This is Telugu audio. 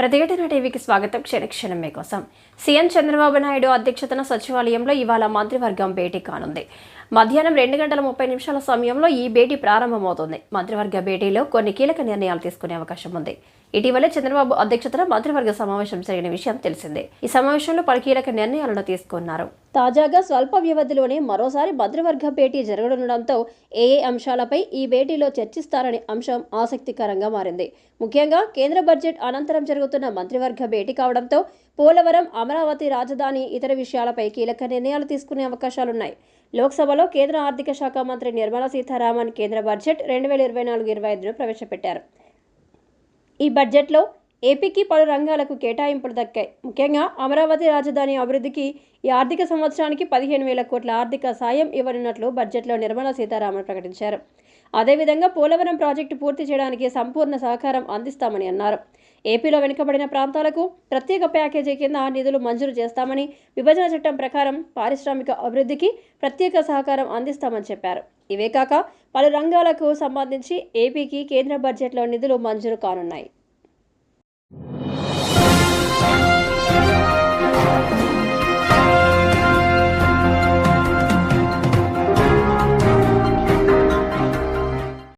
ప్రతిఘటన టీవీకి స్వాగతం. క్షణక్షణం మీకోసం. సీఎం చంద్రబాబు నాయుడు అధ్యక్షతన సచివాలయంలో ఇవాళ మంత్రివర్గం భేటీ కానుంది. మధ్యాహ్నం 2:30 సమయంలో ఈ భేటీ ప్రారంభమవుతుంది. మంత్రివర్గ భేటీలో కొన్ని కీలక నిర్ణయాలు తీసుకునే అవకాశం ఉంది. ఇటీవలే చంద్రబాబు అధ్యక్షతన మంత్రివర్గ సమావేశం జరిగిన విషయం తెలిసిందే. ఈ సమావేశంలో పలు కీలక నిర్ణయాలను తీసుకున్నారు. తాజాగా స్వల్ప వ్యవధిలోనే మరోసారి మంత్రివర్గ భేటీ జరగనుండడంతో ఏ అంశాలపై ఈ భేటీలో చర్చిస్తారనే అంశం ఆసక్తికరంగా మారింది. ముఖ్యంగా కేంద్ర బడ్జెట్ అనంతరం జరుగుతున్న మంత్రివర్గ భేటీ కావడంతో పోలవరం, అమరావతి రాజధాని, ఇతర విషయాలపై కీలక నిర్ణయాలు తీసుకునే అవకాశాలున్నాయి. లోక్సభలో కేంద్ర ఆర్థిక శాఖ మంత్రి నిర్మలా సీతారామన్ కేంద్ర బడ్జెట్ 2024-25ను ప్రవేశపెట్టారు. ఈ బడ్జెట్లో ఏపీకి పలు రంగాలకు కేటాయింపులు దక్కాయి. ముఖ్యంగా అమరావతి రాజధాని అభివృద్ధికి ఈ ఆర్థిక సంవత్సరానికి 15,000 కోట్ల ఆర్థిక సాయం ఇవ్వనున్నట్లు బడ్జెట్లో నిర్మలా సీతారామన్ ప్రకటించారు. అదేవిధంగా పోలవరం ప్రాజెక్టు పూర్తి చేయడానికి సంపూర్ణ సహకారం అందిస్తామని అన్నారు. ఏపీలో వెనుకబడిన ప్రాంతాలకు ప్రత్యేక ప్యాకేజీ కింద నిధులు మంజూరు చేస్తామని, విభజన చట్టం ప్రకారం పారిశ్రామిక అభివృద్ధికి ప్రత్యేక సహకారం అందిస్తామని చెప్పారు. ఇవే కాక పలు రంగాలకు సంబంధించి ఏపీకి కేంద్ర బడ్జెట్లో నిధులు మంజూరు కానున్నాయి.